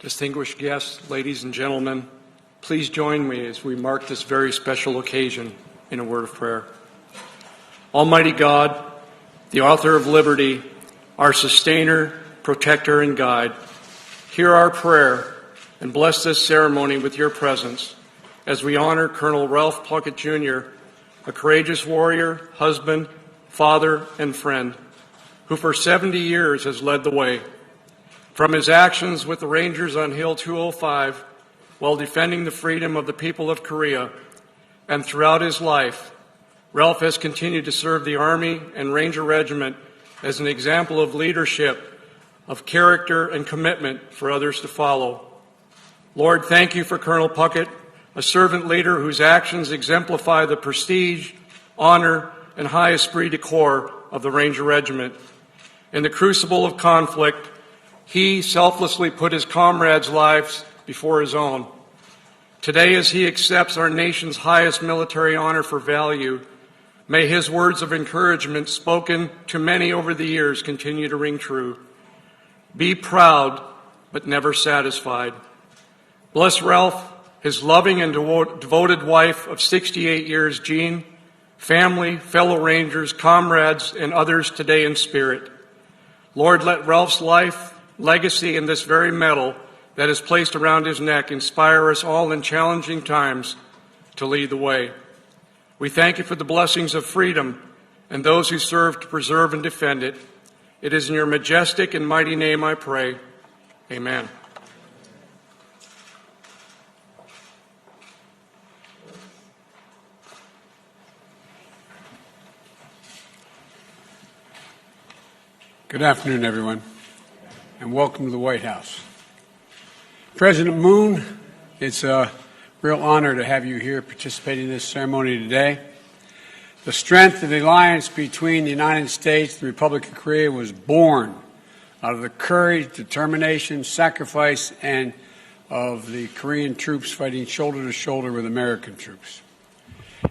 Distinguished guests, ladies and gentlemen, please join me as we mark this very special occasion in a word of prayer. Almighty God, the author of liberty, our sustainer, protector, and guide, hear our prayer and bless this ceremony with your presence as we honor Colonel Ralph Puckett Jr., a courageous warrior, husband, father, and friend, who for 70 years has led the way. From his actions with the Rangers on Hill 205 while defending the freedom of the people of Korea, and throughout his life, Ralph has continued to serve the Army and Ranger Regiment as an example of leadership, of character, and commitment for others to follow. Lord, thank you for Colonel Puckett, a servant leader whose actions exemplify the prestige, honor, and high esprit de corps of the Ranger Regiment. In the crucible of conflict, he selflessly put his comrades' lives before his own. Today, as he accepts our nation's highest military honor for value, may his words of encouragement spoken to many over the years continue to ring true. Be proud, but never satisfied. Bless Ralph, his loving and devoted wife of 68 years, Jae-in, family, fellow Rangers, comrades, and others today in spirit. Lord, let Ralph's life, legacy, and this very medal that is placed around his neck inspire us all in challenging times to lead the way. We thank you for the blessings of freedom and those who serve to preserve and defend it. It is in your majestic and mighty name I pray. Amen. Good afternoon, everyone, and welcome to the White House. President Moon, it's a real honor to have you here participating in this ceremony today. The strength of the alliance between the United States and the Republic of Korea was born out of the courage, determination, sacrifice, and of the Korean troops fighting shoulder to shoulder with American troops.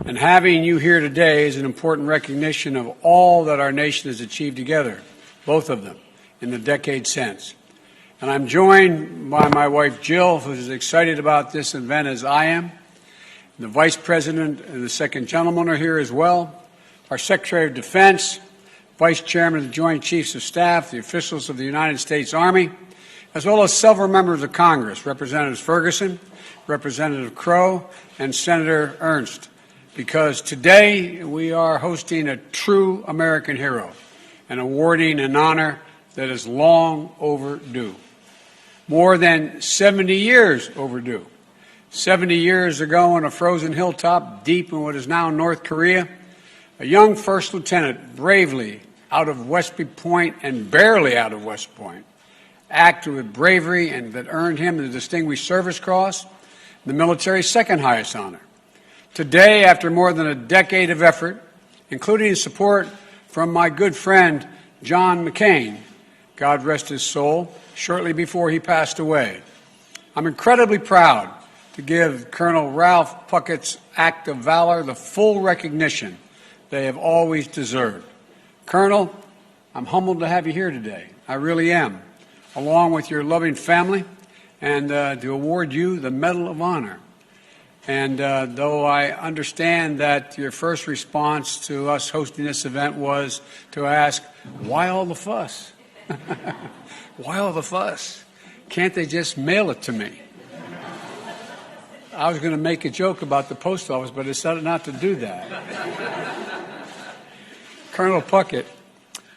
And having you here today is an important recognition of all that our nation has achieved together, both of them, in the decade since. And I'm joined by my wife, Jill, who's as excited about this event as I am. The Vice President and the Second Gentleman are here as well. Our Secretary of Defense, Vice Chairman of the Joint Chiefs of Staff, the officials of the United States Army, as well as several members of Congress, Representative Ferguson, Representative Crow, and Senator Ernst, because today we are hosting a true American hero and awarding an honor that is long overdue. More than 70 years overdue. 70 years ago on a frozen hilltop deep in what is now North Korea, a young first lieutenant bravely out of Westby Point and barely out of West Point acted with bravery and that earned him the Distinguished Service Cross, the military's second highest honor. Today, after more than a decade of effort, including support from my good friend John McCain, God rest his soul, shortly before he passed away, I'm incredibly proud to give Colonel Ralph Puckett's act of valor the full recognition they have always deserved. Colonel, I'm humbled to have you here today. I really am, along with your loving family, and to award you the Medal of Honor. And though I understand that your first response to us hosting this event was to ask, why all the fuss? Why all the fuss? Can't they just mail it to me? I was going to make a joke about the post office, but I decided not to do that. Colonel Puckett,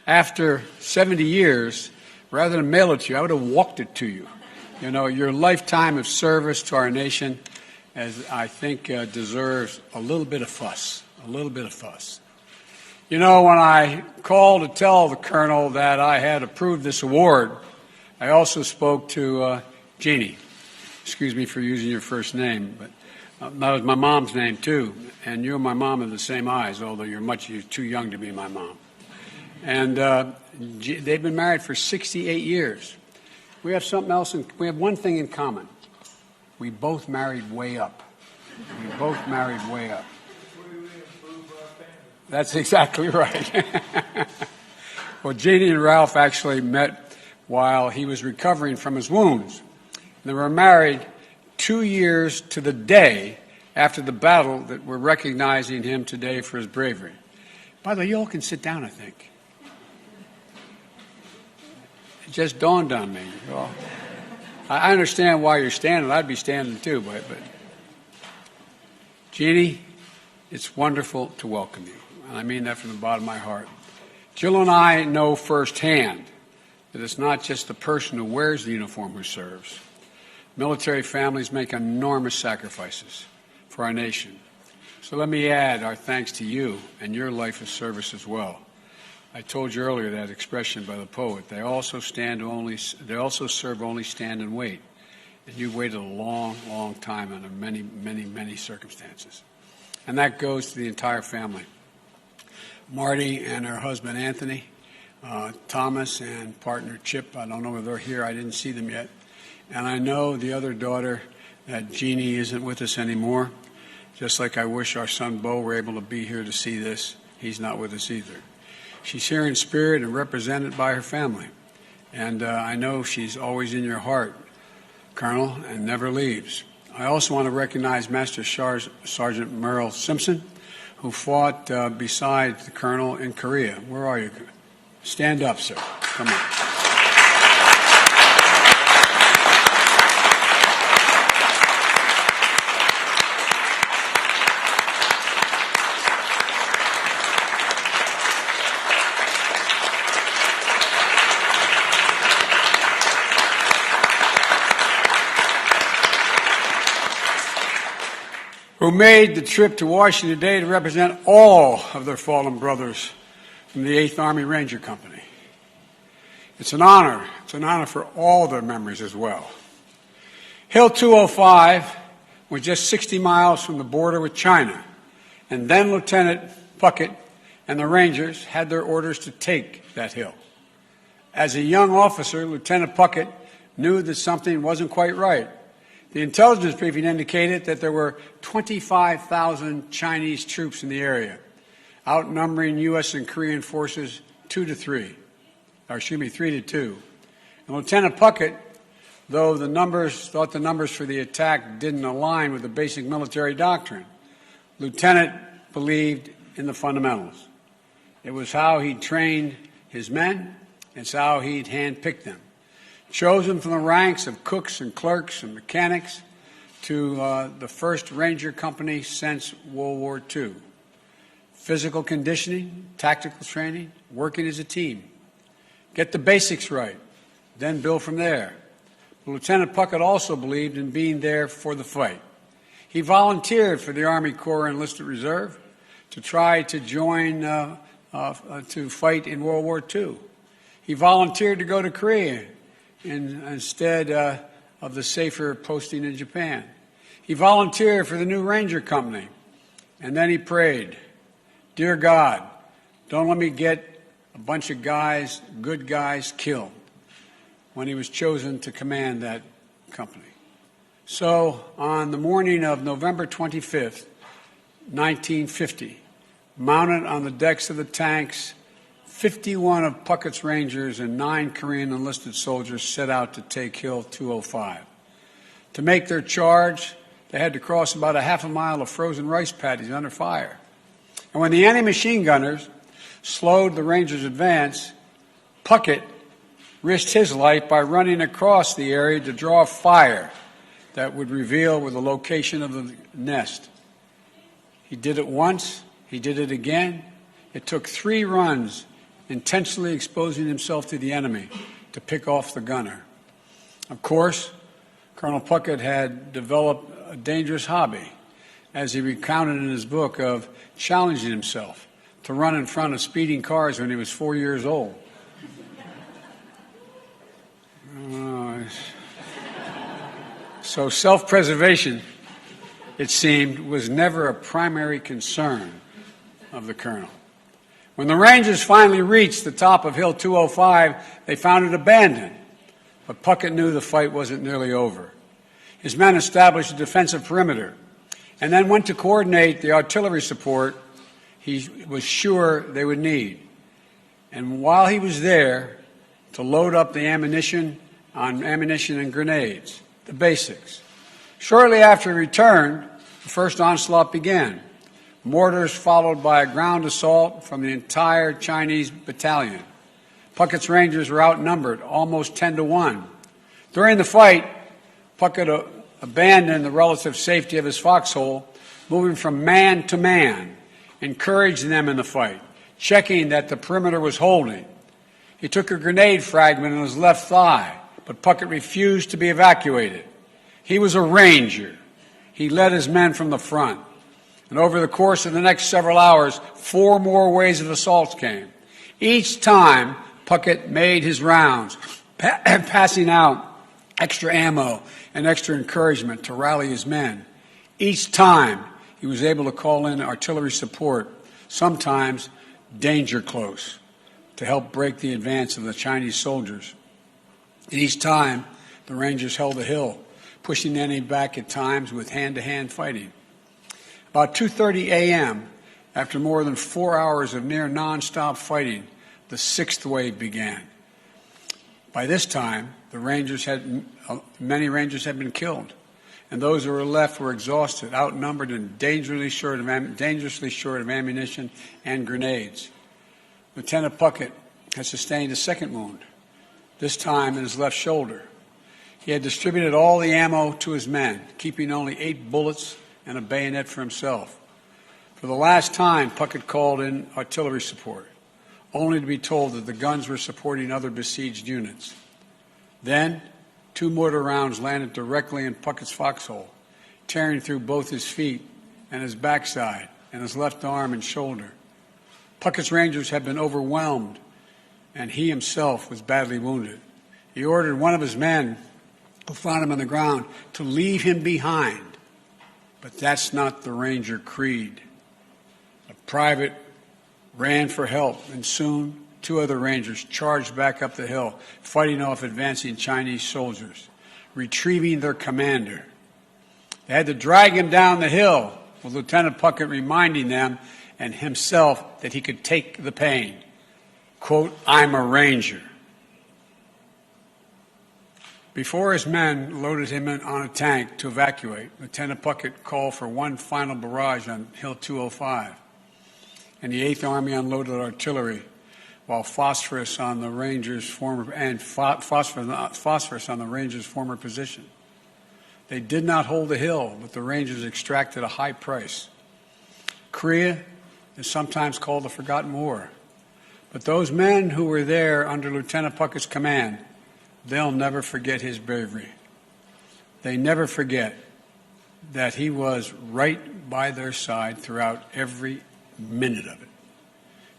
after 70 years, rather than mail it to you, I would have walked it to you. You know, your lifetime of service to our nation, as I think deserves a little bit of fuss, a little bit of fuss. You know, when I called to tell the Colonel that I had approved this award, I also spoke to Jeannie. Excuse me for using your first name, but that was my mom's name too. And you and my mom have the same eyes, although you're too young to be my mom. And they've been married for 68 years. We have something else, we have one thing in common. We both married way up. We both married way up. That's exactly right. Well, Jeannie and Ralph actually met while he was recovering from his wounds. they were married 2 years to the day after the battle that we're recognizing him today for his bravery. By the way, you all can sit down, I think. It just dawned on me. Well, I understand why you're standing. I'd be standing too, but Jeannie, it's wonderful to welcome you. And I mean that from the bottom of my heart. Jill and I know firsthand that it's not just the person who wears the uniform who serves. Military families make enormous sacrifices for our nation. So let me add our thanks to you and your life of service as well. I told you earlier that expression by the poet. They also serve only stand and wait. And you've waited a long, long time under many, many, many circumstances. And that goes to the entire family. Marty and her husband Anthony, Thomas and partner Chip. I don't know whether they're here. I didn't see them yet. And I know the other daughter, that Jeannie, isn't with us anymore. Just like I wish our son Beau were able to be here to see this. He's not with us either. She's here in spirit and represented by her family. And I know she's always in your heart, Colonel, and never leaves. I also want to recognize Master Sergeant Merle Simpson, who fought beside the Colonel in Korea. Where are you? Stand up, sir. Come on. Who made the trip to Washington today to represent all of their fallen brothers from the 8th Army Ranger Company. It's an honor. It's an honor for all their memories as well. Hill 205 was just 60 miles from the border with China, and then Lieutenant Puckett and the Rangers had their orders to take that hill. As a young officer, Lieutenant Puckett knew that something wasn't quite right. The intelligence briefing indicated that there were 25,000 Chinese troops in the area, outnumbering U.S. and Korean forces 3 to 2. And Lieutenant Puckett, though thought the numbers for the attack didn't align with the basic military doctrine, Lieutenant believed in the fundamentals. It was how he trained his men. It's how he'd handpicked them. Chosen from the ranks of cooks and clerks and mechanics to the first Ranger Company since World War II. Physical conditioning, tactical training, working as a team. Get the basics right, then build from there. But Lieutenant Puckett also believed in being there for the fight. He volunteered for the Army Corps Enlisted Reserve to try to join to fight in World War II. He volunteered to go to Korea instead of the safer posting in Japan. He volunteered for the new Ranger Company, and then he prayed, "Dear God, don't let me get a bunch of guys, good guys, killed," when he was chosen to command that company. So on the morning of November 25th, 1950, mounted on the decks of the tanks, 51 of Puckett's Rangers and 9 Korean enlisted soldiers set out to take Hill 205. To make their charge, they had to cross about a half a mile of frozen rice paddies under fire. And when the enemy machine gunners slowed the Rangers' advance, Puckett risked his life by running across the area to draw fire that would reveal where the location of the nest. He did it once. He did it again. It took 3 runs, intentionally exposing himself to the enemy to pick off the gunner. Of course, Colonel Puckett had developed a dangerous hobby, as he recounted in his book, of challenging himself to run in front of speeding cars when he was 4 years old. So self-preservation, it seemed, was never a primary concern of the colonel. When the Rangers finally reached the top of Hill 205, they found it abandoned. But Puckett knew the fight wasn't nearly over. His men established a defensive perimeter and then went to coordinate the artillery support he was sure they would need. And while he was there to load up the ammunition and grenades, the basics. Shortly after he returned, the first onslaught began. Mortars followed by a ground assault from the entire Chinese battalion. Puckett's Rangers were outnumbered, almost 10 to 1. During the fight, Puckett abandoned the relative safety of his foxhole, moving from man to man, encouraging them in the fight, checking that the perimeter was holding. He took a grenade fragment in his left thigh, but Puckett refused to be evacuated. He was a Ranger. He led his men from the front. And over the course of the next several hours, 4 more waves of assaults came. Each time, Puckett made his rounds, passing out extra ammo and extra encouragement to rally his men. Each time, he was able to call in artillery support, sometimes danger close, to help break the advance of the Chinese soldiers. And each time, the Rangers held the hill, pushing the enemy back at times with hand-to-hand fighting. About 2:30 a.m., after more than 4 hours of near nonstop fighting, the 6th wave began. By this time, many Rangers had been killed, and those who were left were exhausted, outnumbered, and dangerously short of ammunition and grenades. Lieutenant Puckett had sustained a second wound, this time in his left shoulder. He had distributed all the ammo to his men, keeping only 8 bullets and a bayonet for himself. For the last time, Puckett called in artillery support, only to be told that the guns were supporting other besieged units. Then, 2 mortar rounds landed directly in Puckett's foxhole, tearing through both his feet and his backside and his left arm and shoulder. Puckett's Rangers had been overwhelmed, and he himself was badly wounded. He ordered one of his men, who found him on the ground, to leave him behind. But that's not the Ranger creed. A private ran for help, and soon 2 other Rangers charged back up the hill, fighting off advancing Chinese soldiers, retrieving their commander. They had to drag him down the hill, with Lieutenant Puckett reminding them and himself that he could take the pain. Quote, "I'm a Ranger." Before his men loaded him on a tank to evacuate, Lieutenant Puckett called for one final barrage on Hill 205, and the 8th Army unloaded artillery, while phosphorus on the Rangers' former position. They did not hold the hill, but the Rangers extracted a high price. Korea is sometimes called the Forgotten War, but those men who were there under Lieutenant Puckett's command, they'll never forget his bravery. They never forget that he was right by their side throughout every minute of it.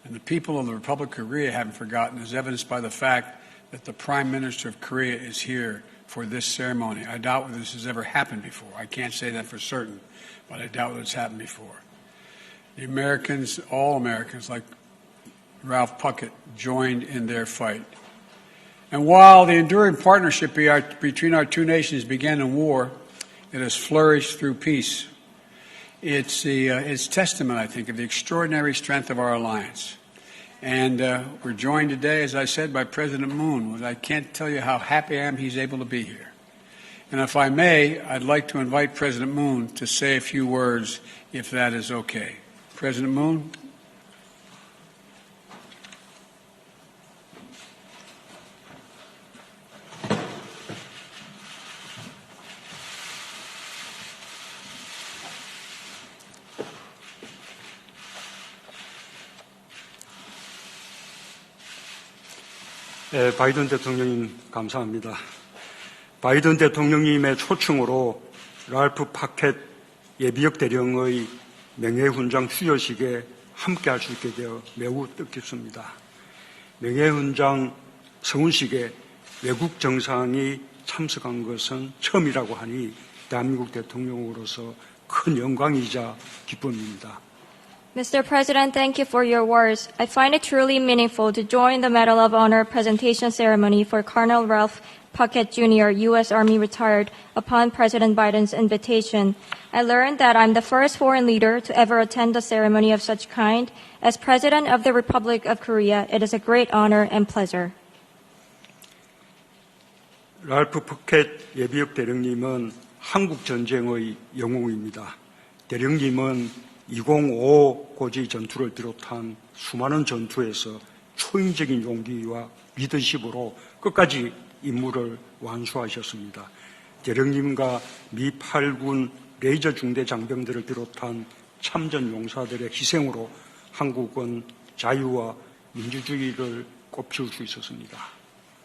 And the people of the Republic of Korea haven't forgotten, as evidenced by the fact that the Prime Minister of Korea is here for this ceremony. I doubt whether this has ever happened before. I can't say that for certain, but I doubt whether it's happened before. The Americans, all Americans, like Ralph Puckett, joined in their fight. And while the enduring partnership between our 2 nations began in war, it has flourished through peace. It's testament, I think, of the extraordinary strength of our alliance. And we're joined today, as I said, by President Moon. I can't tell you how happy I am he's able to be here. And if I may, I'd like to invite President Moon to say a few words, if that is okay. President Moon. 바이든 대통령님 감사합니다. 바이든 대통령님의 초청으로 랄프 파켓 예비역 대령의 명예훈장 수여식에 함께할 수 있게 되어 매우 뜻깊습니다. 명예훈장 서훈식에 외국 정상이 참석한 것은 처음이라고 하니 대한민국 대통령으로서 큰 영광이자 기쁨입니다. Mr. President, thank you for your words. I find it truly meaningful to join the Medal of Honor presentation ceremony for Colonel Ralph Puckett Jr., U.S. Army retired, upon President Biden's invitation. I learned that I'm the first foreign leader to ever attend a ceremony of such kind. As President of the Republic of Korea, it is a great honor and pleasure. 랄프 퍼켓 예비역 대령님은 한국 전쟁의 영웅입니다. 대령님은 205 고지 전투를 비롯한 수많은 전투에서 초인적인 용기와 리더십으로 끝까지 임무를 완수하셨습니다. 대령님과 미 8군 레이저 중대 장병들을 비롯한 참전 용사들의 희생으로 한국은 자유와 민주주의를 꽃피울 수 있었습니다.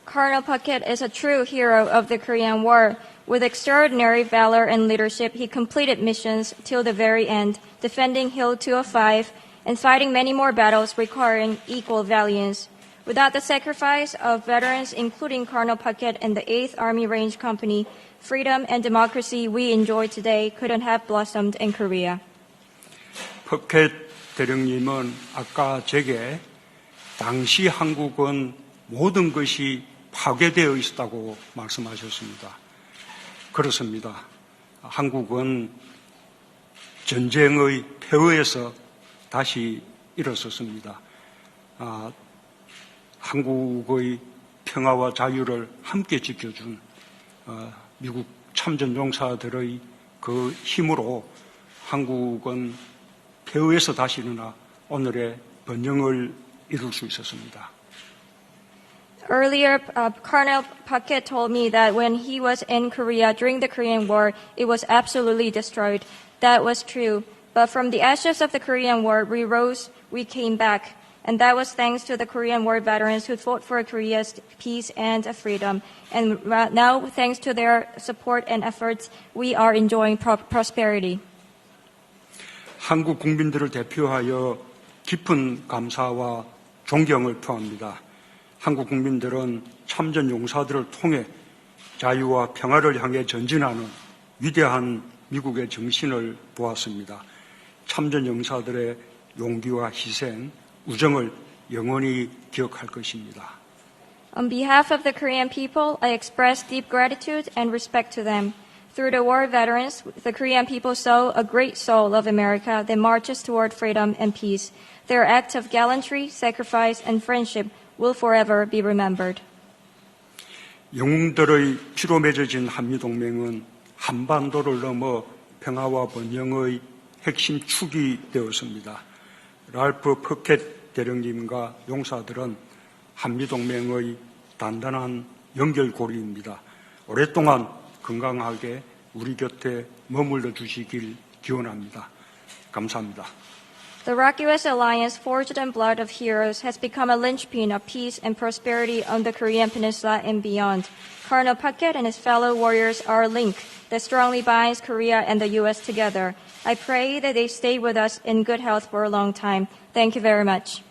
Colonel Puckett is a true hero of the Korean War. With extraordinary valor and leadership, he completed missions till the very end, defending Hill 205 and fighting many more battles requiring equal valiance. Without the sacrifice of veterans, including Colonel Puckett and the 8th Army Range Company, freedom and democracy we enjoy today couldn't have blossomed in Korea. 퍼켓 대령님은 아까 제게 당시 한국은 모든 것이 파괴되어 있었다고 말씀하셨습니다. 그렇습니다. 한국은 전쟁의 폐허에서 다시 일어섰습니다. 한국의 평화와 자유를 함께 지켜준 미국 참전 용사들의 그 힘으로 한국은 폐허에서 다시 일어나 오늘의 번영을 이룰 수 있었습니다. Earlier, Colonel Puckett told me that when he was in Korea during the Korean War, it was absolutely destroyed. That was true. But from the ashes of the Korean War, we rose, we came back. And that was thanks to the Korean War veterans who fought for Korea's peace and freedom. And now, thanks to their support and efforts, we are enjoying prosperity. 한국 국민들을 대표하여 깊은 감사와 존경을 표합니다. 한국 국민들은 참전 용사들을 통해 자유와 평화를 향해 전진하는 위대한 미국의 정신을 보았습니다. 참전 용사들의 용기와 희생, 우정을 영원히 기억할 것입니다. On behalf of the Korean people, I express deep gratitude and respect to them. Through the war veterans, the Korean people saw a great soul of America that marches toward freedom and peace. Their acts of gallantry, sacrifice, and friendship will forever be remembered. 영웅들의 피로 맺어진 한미동맹은 한반도를 넘어 평화와 번영의 핵심 축이 되었습니다. 랄프 퍼켓 대령님과 용사들은 한미동맹의 단단한 연결고리입니다. 오랫동안 건강하게 우리 곁에 머물러 주시길 기원합니다. 감사합니다. The Rock-U.S. alliance, forged in blood of heroes, has become a linchpin of peace and prosperity on the Korean peninsula and beyond. Colonel Puckett and his fellow warriors are a link that strongly binds Korea and the U.S. together. I pray that they stay with us in good health for a long time. Thank you very much.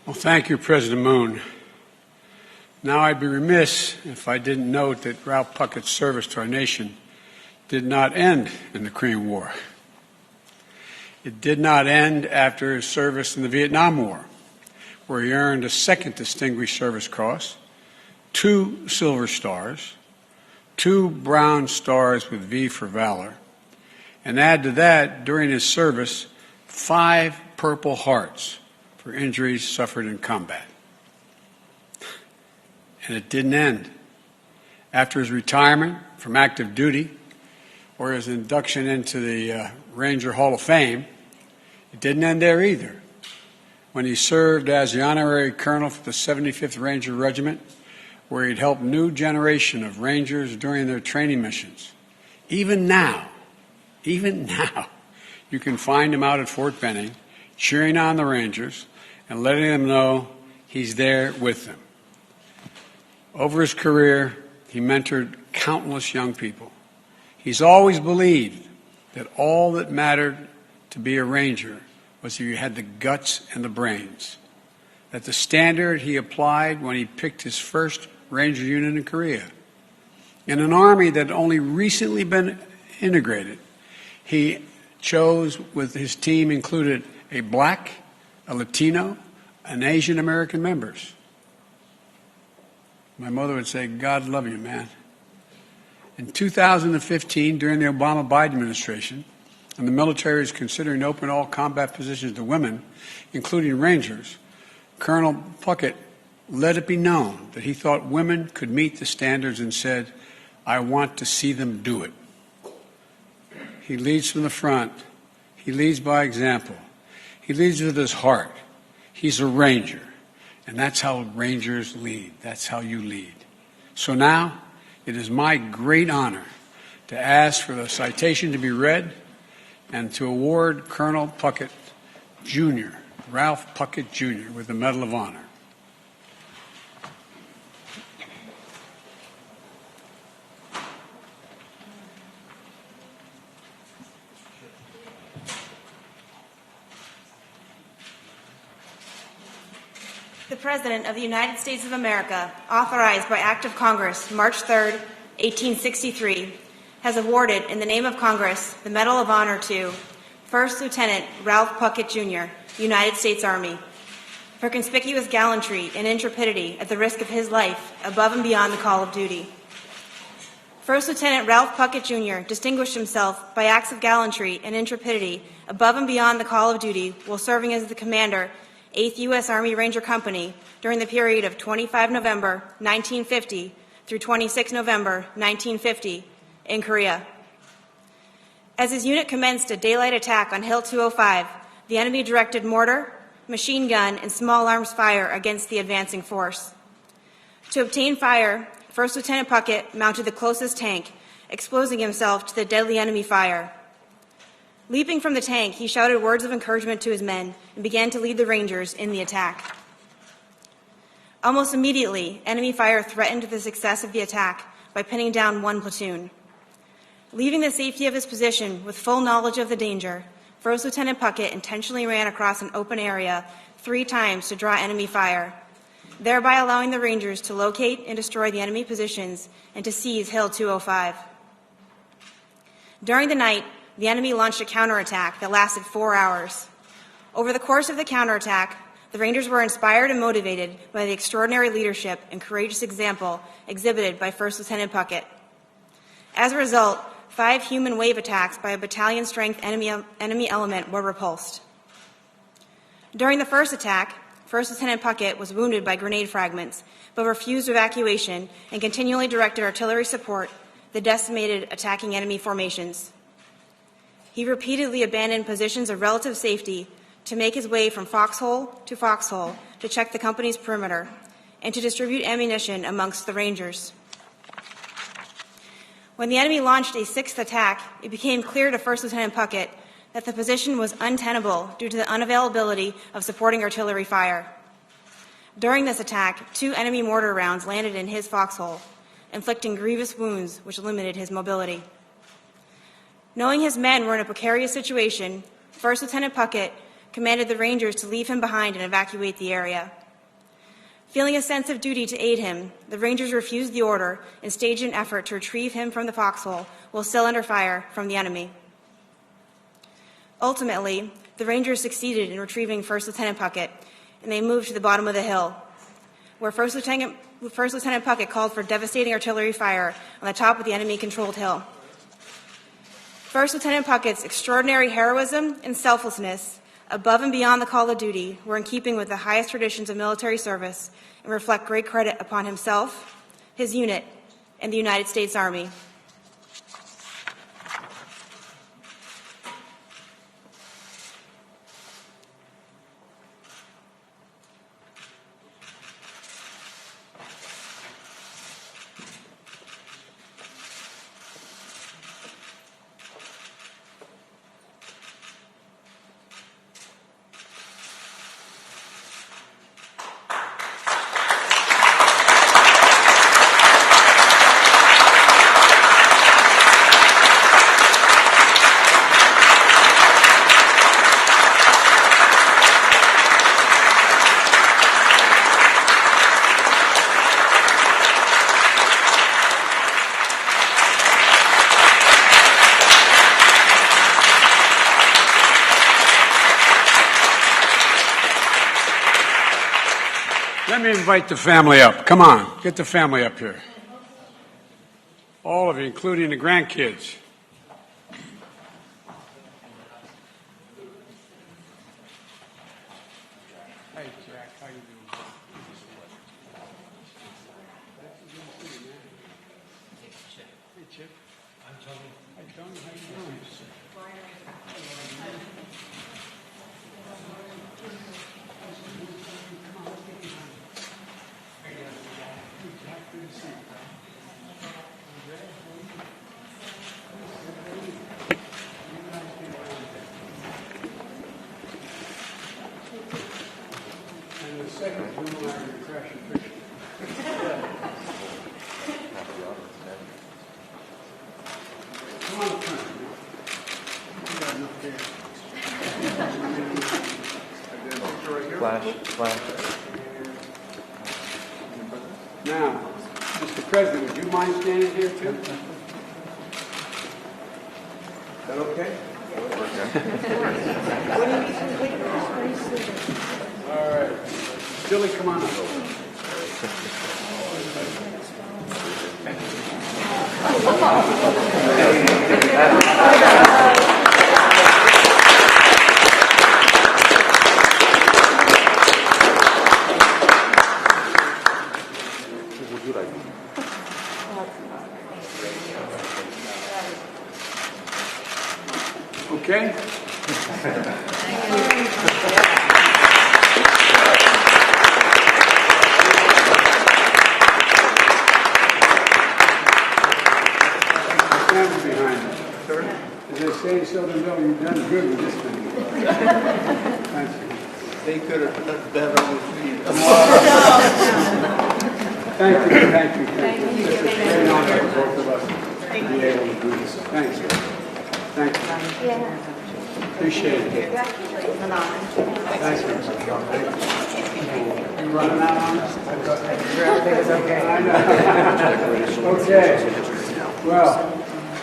Well, thank you, President Moon. Now, I'd be remiss if I didn't note that Ralph Puckett's service to our nation did not end in the Korean War. It did not end after his service in the Vietnam War, where he earned a second Distinguished Service Cross, 2 Silver Stars, 2 Brown Stars with V for Valor, and add to that, during his service, 5 Purple Hearts for injuries suffered in combat. And it didn't end. After his retirement from active duty, or his induction into the Ranger Hall of Fame, it didn't end there either. When he served as the honorary colonel for the 75th Ranger Regiment, where he'd helped new generation of Rangers during their training missions. Even now, you can find him out at Fort Benning, cheering on the Rangers and letting them know he's there with them. Over his career, he mentored countless young people. He's always believed that all that mattered to be a Ranger was if you had the guts and the brains. That the standard he applied when he picked his first Ranger unit in Korea. In an army that had only recently been integrated, he chose, with his team included a black, a Latino, and Asian American members. My mother would say, God love you, man. In 2015, during the Obama-Biden administration, and the military is considering open all combat positions to women, including Rangers, Colonel Puckett let it be known that he thought women could meet the standards and said, I want to see them do it. He leads from the front. He leads by example. He leads with his heart. He's a Ranger. And that's how Rangers lead. That's how you lead. So now, it is my great honor to ask for the citation to be read and to award Colonel Puckett Jr., Ralph Puckett Jr., with the Medal of Honor. The President of the United States of America, authorized by Act of Congress, March 3, 1863, has awarded, in the name of Congress, the Medal of Honor to First Lieutenant Ralph Puckett, Jr., United States Army, for conspicuous gallantry and intrepidity at the risk of his life above and beyond the call of duty. First Lieutenant Ralph Puckett, Jr. distinguished himself by acts of gallantry and intrepidity above and beyond the call of duty while serving as the commander, Eighth U.S. Army Ranger Company, during the period of 25 November 1950 through 26 November 1950 in Korea. As his unit commenced a daylight attack on Hill 205, the enemy directed mortar, machine gun, and small arms fire against the advancing force. To obtain fire, First Lieutenant Puckett mounted the closest tank, exposing himself to the deadly enemy fire. Leaping from the tank, he shouted words of encouragement to his men and began to lead the Rangers in the attack. Almost immediately, enemy fire threatened the success of the attack by pinning down one platoon. Leaving the safety of his position with full knowledge of the danger, First Lieutenant Puckett intentionally ran across an open area 3 times to draw enemy fire, thereby allowing the Rangers to locate and destroy the enemy positions and to seize Hill 205. During the night, the enemy launched a counterattack that lasted 4 hours. Over the course of the counterattack, the Rangers were inspired and motivated by the extraordinary leadership and courageous example exhibited by First Lieutenant Puckett. As a result, 5 human wave attacks by a battalion-strength enemy element were repulsed. During the first attack, First Lieutenant Puckett was wounded by grenade fragments, but refused evacuation and continually directed artillery support that decimated attacking enemy formations. He repeatedly abandoned positions of relative safety to make his way from foxhole to check the company's perimeter and to distribute ammunition amongst the Rangers. When the enemy launched a 6th attack, it became clear to First Lieutenant Puckett that the position was untenable due to the unavailability of supporting artillery fire. During this attack, 2 enemy mortar rounds landed in his foxhole, inflicting grievous wounds which limited his mobility. Knowing his men were in a precarious situation, First Lieutenant Puckett commanded the Rangers to leave him behind and evacuate the area. Feeling a sense of duty to aid him, the Rangers refused the order and staged an effort to retrieve him from the foxhole while still under fire from the enemy. Ultimately, the Rangers succeeded in retrieving First Lieutenant Puckett, and they moved to the bottom of the hill, where First Lieutenant Puckett called for devastating artillery fire on the top of the enemy-controlled hill. First Lieutenant Puckett's extraordinary heroism and selflessness, above and beyond the call of duty, were in keeping with the highest traditions of military service and reflect great credit upon himself, his unit, and the United States Army. Let me invite the family up. Come on, get the family up here. All of you, including the grandkids. Hey, Jack, how you doing? Hey, Chip. I'm Tony. Hey, Tony, how you doing? And the second, we will have your crash and picture. Come on, come on. You got enough there. Flash. Now, Mr. President, would you mind standing here too? Is that okay? All right. Billy, come on up. Okay? Stand behind us. As they say in Southern Belle, you've done good with this thing. Thank you. They could have done better with me. Thank you. It's a great honor for both of us to be able to do this. Thank you. Thank you. Appreciate it. Thank you. You running out on us? Everything is okay. I know. Okay. Well,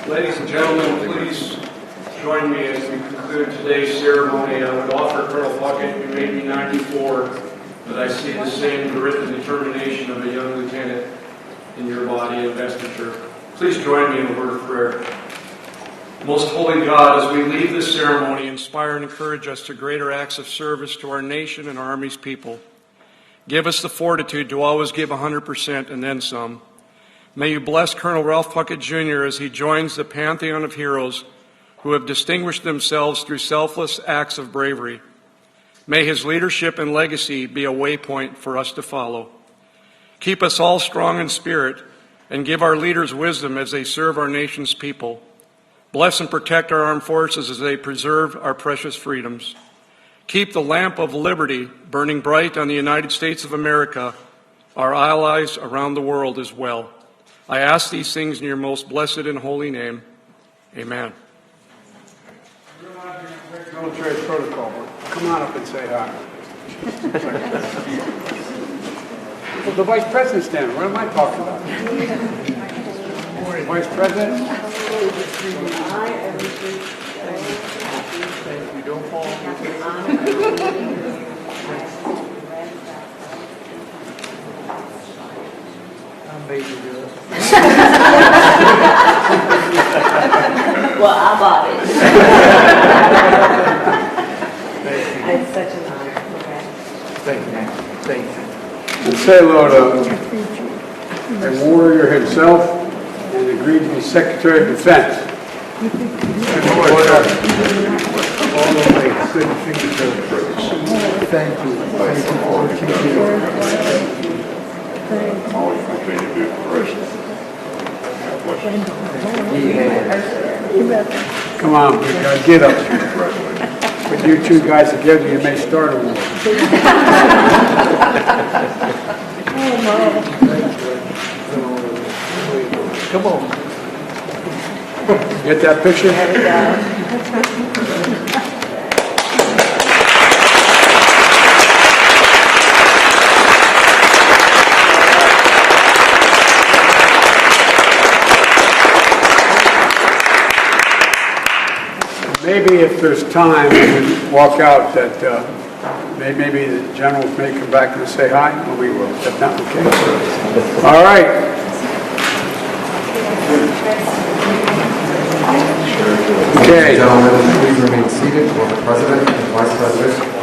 Ladies and gentlemen, please join me as we conclude today's ceremony. I would offer Colonel Puckett, you may be 94, but I see the same grit and determination of a young lieutenant in your body and investiture. Please join me in a word of prayer. Most holy God, as we leave this ceremony, inspire and encourage us to greater acts of service to our nation and our Army's people. Give us the fortitude to always give 100% and then some. May you bless Colonel Ralph Puckett Jr. as he joins the pantheon of heroes who have distinguished themselves through selfless acts of bravery. May his leadership and legacy be a waypoint for us to follow. Keep us all strong in spirit and give our leaders wisdom as they serve our nation's people. Bless and protect our armed forces as they preserve our precious freedoms. Keep the lamp of liberty burning bright on the United States of America, our allies around the world as well. I ask these things in your most blessed and holy name. Amen. military protocol. Come on up and say hi. Well, the Vice President's standing. What am I talking about? Vice President? You don't fall. I made you do it. Well, I bought it. It's such an honor. Thank you. Thank you. And say hello to a warrior himself and agreed to be Secretary of Defense. All of my good fingertips. Thank you. Thank you for what you do. Always continue to be inspirational. Come on, big guy, get up. With you two guys together, you may start a war. Come on. Get that picture? Maybe if there's time, we can walk out that maybe the generals may come back and say hi. Well, we will. If not, okay. All right. Okay. Gentlemen, please remain seated while the President and Vice President